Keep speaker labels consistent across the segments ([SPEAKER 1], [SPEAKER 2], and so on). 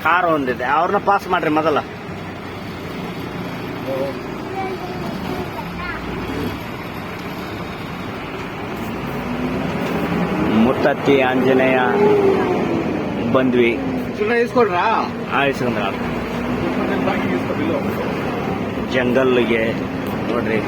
[SPEAKER 1] Car ಒಂದಿದೆ, ಅವ್ರನ್ನ pass ಮಾಡ್ರಿ ಮೊದಲ. ಮುತ್ತತ್ತಿ ಆಂಜನೇಯ ಬಂದ್ವಿ.
[SPEAKER 2] ಇಸ್ಕೊಳ್ರಾ?
[SPEAKER 1] ಇಸ್ಕೊಂಡ್ರ ಜಂಗಲ್ಗೆ ನೋಡ್ರಿ.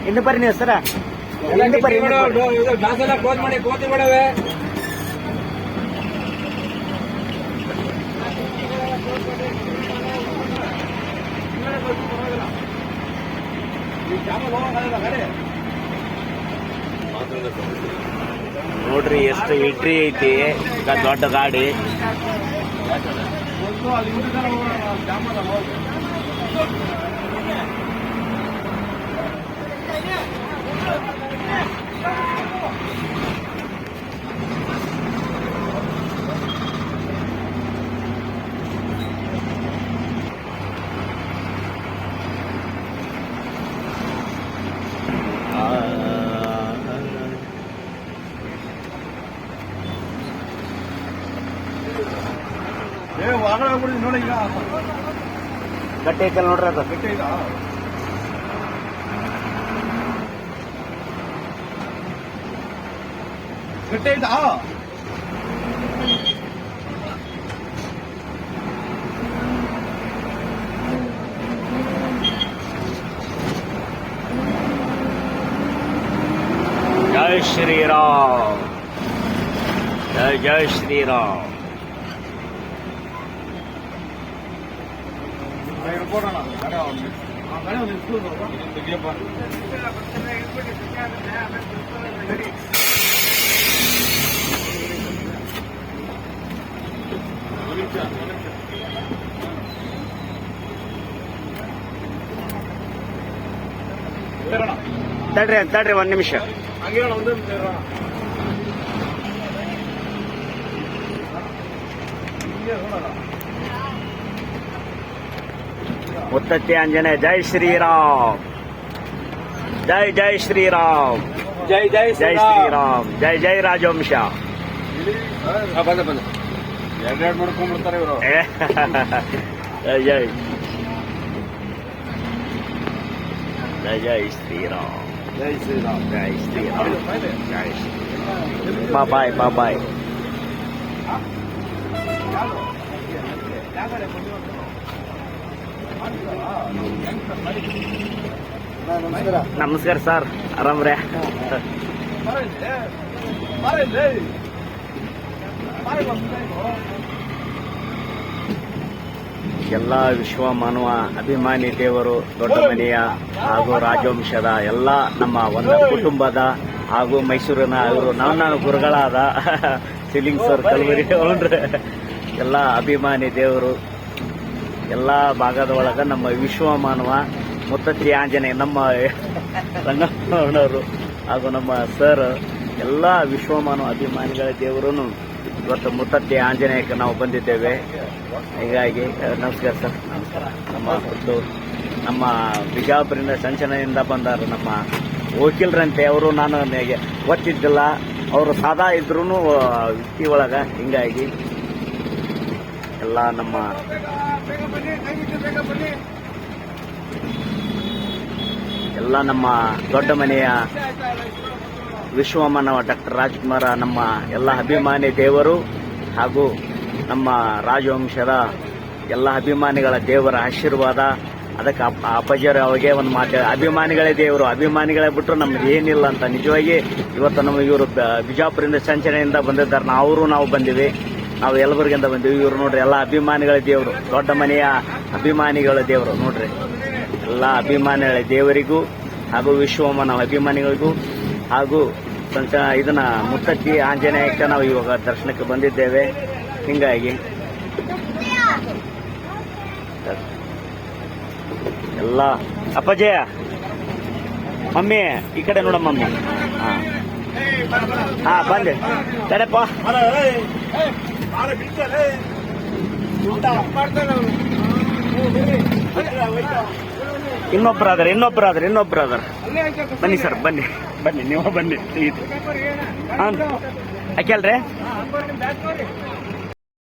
[SPEAKER 1] ಇನ್ನು ಬರ್ರಿ ನೀವು ಸರ, ಇನ್ನು ಬರ್ರಿ.
[SPEAKER 2] ಗ್ಲಾಸ್ ಎಲ್ಲ ಕ್ಲೋಸ್ ಮಾಡಿ, ಕೋತಿ ಮಾಡವೆ.
[SPEAKER 1] ನೋಡ್ರಿ ಎಷ್ಟು ಎಂಟ್ರಿ ಐತಿ, ದೊಡ್ಡ ಗಾಡಿ.
[SPEAKER 2] ನೋಡಿ, ಈಗ
[SPEAKER 1] ಗಟ್ಟಿ ಐತಲ್ಲ ನೋಡ್ರಿ, ಅದು
[SPEAKER 2] ಗಟ್ಟಿ ಐತಾ? ಗಟ್ಟಿ ಐತಾ?
[SPEAKER 1] ಜೈ ಶ್ರೀರಾಮ್, ಜೈ ಜೈ ಶ್ರೀರಾಮ್. ತಡ್ರಿ ಒಂದ್ ನಿಮಿಷ. ಮುತ್ತತ್ತಿ ಆಂಜನೇಯ ಜೈ ಶ್ರೀರಾಮ್, ಜೈ ಜೈ ಶ್ರೀರಾಮ್,
[SPEAKER 2] ಜೈ ಜೈ
[SPEAKER 1] ಜೈ ಶ್ರೀರಾಮ್, ಜೈ ಜೈ ರಾಜವಂಶ.
[SPEAKER 2] ಬಂದ ಎರಡೆರಡು ಮಾಡ್ಕೊಂಡ್ಬಿಡ್ತಾರೆ ಇವರು.
[SPEAKER 1] ಜೈ ಜೈ ಜೈ ಜೈ ಶ್ರೀರಾಮ್,
[SPEAKER 2] ಜೈ ಶ್ರೀರಾಮ್,
[SPEAKER 1] ಜೈ ಶ್ರೀರಾಮ್, ಜೈ ಶ್ರೀರಾಮ್. ಬಾಯ್ ಬಾಯ್. ನಮಸ್ಕಾರ ಸರ್, ಆರಾಮ್ರೆ? ಎಲ್ಲ ವಿಶ್ವ ಮಾನವ ಅಭಿಮಾನಿ ದೇವರು, ದೊಡ್ಡ ಮನೆಯ ಹಾಗೂ ರಾಜವಂಶದ ಎಲ್ಲ ನಮ್ಮ ಒಂದು ಕುಟುಂಬದ ಹಾಗೂ ಮೈಸೂರಿನ ಅವರು ನಾನು ಗುರುಗಳಾದ ಸಿಲಿಂಗ್ ಸರ್ ಕಲ್ವರಿ ಅವ್ರೆ ಎಲ್ಲ ಅಭಿಮಾನಿ ದೇವರು ಎಲ್ಲ ಭಾಗದ ಒಳಗ ನಮ್ಮ ವಿಶ್ವ ಮಾನವ ಮುತ್ತತ್ತಿ ಆಂಜನೇಯ ನಮ್ಮ ರಂಗಣ್ಣವರು ಹಾಗೂ ನಮ್ಮ ಸರ್ ಎಲ್ಲ ವಿಶ್ವಮಾನವ ಅಭಿಮಾನಿಗಳ ದೇವರು ಇವತ್ತು ಮುತ್ತತ್ತಿ ಆಂಜನೇಯಕ್ಕೆ ನಾವು ಬಂದಿದ್ದೇವೆ. ಹೀಗಾಗಿ ನಮಸ್ಕಾರ ಸರ್, ನಮಸ್ಕಾರ. ನಮ್ಮ ಬಿಜಾಪುರಿಂದ ಸಂಚನೆಯಿಂದ ಬಂದಾರ ನಮ್ಮ ವಕೀಲರಂತೆ ಅವರು. ನಾನು ನನಗೆ ಗೊತ್ತಿದ್ದಿಲ್ಲ, ಅವರು ಸಾದಾ ಇದ್ರೂ ವ್ಯಕ್ತಿ ಒಳಗ. ಹಿಂಗಾಗಿ ಎಲ್ಲ ನಮ್ಮ ದೊಡ್ಡ ಮನೆಯ ವಿಶ್ವಮಾನವ ಡಾಕ್ಟರ್ ರಾಜ್ಕುಮಾರ ನಮ್ಮ ಎಲ್ಲ ಅಭಿಮಾನಿ ದೇವರು ಹಾಗೂ ನಮ್ಮ ರಾಜವಂಶದ ಎಲ್ಲ ಅಭಿಮಾನಿಗಳ ದೇವರ ಆಶೀರ್ವಾದ. ಅದಕ್ಕೆ ಅಪ್ಪಾಜಿಯವರು ಅವಾಗೇ ಒಂದು ಮಾತು, ಅಭಿಮಾನಿಗಳೇ ದೇವರು, ಅಭಿಮಾನಿಗಳೇ ಬಿಟ್ಟರು ನಮ್ದು ಏನಿಲ್ಲ ಅಂತ. ನಿಜವಾಗಿ ಇವತ್ತು ನಮ್ಮ ಇವರು ಬಿಜಾಪುರದಿಂದ ಸಂಚನೆಯಿಂದ ಬಂದಿದ್ದಾರೆ, ನಾವು ಬಂದಿವಿ, ನಾವು ಯಲಬುರ್ಗಿಯಿಂದ ಬಂದಿವಿ. ಇವರು ನೋಡ್ರಿ ಎಲ್ಲ ಅಭಿಮಾನಿಗಳ ದೇವರು, ದೊಡ್ಡ ಮನೆಯ ಅಭಿಮಾನಿಗಳ ದೇವರು ನೋಡ್ರಿ. ಎಲ್ಲ ಅಭಿಮಾನಿಗಳ ದೇವರಿಗೂ ಹಾಗೂ ವಿಶ್ವಮಾನವ ಅಭಿಮಾನಿಗಳಿಗೂ ಹಾಗೂ ಇದನ್ನ ಮುತ್ತತ್ತಿ ಆಂಜನೇಯಕ್ಕೆ ನಾವು ಇವಾಗ ದರ್ಶನಕ್ಕೆ ಬಂದಿದ್ದೇವೆ. ಹಿಂಗಾಗಿ ಎಲ್ಲ ಅಪ್ಪಜಯ ಮಮ್ಮಿ ಈ ಕಡೆ ನೋಡ ಮಮ್ಮಿ. ಹಾ ಬಂದೆ ತಡೆಪ್ಪ. ಇನ್ನೊಬ್ಬರಾದ್ರೆ ಬನ್ನಿ ಸರ್, ಬನ್ನಿ ನೀವು ಬನ್ನಿ. ಹಾಂ ಹಾಕ್ಯಲ್ರಿ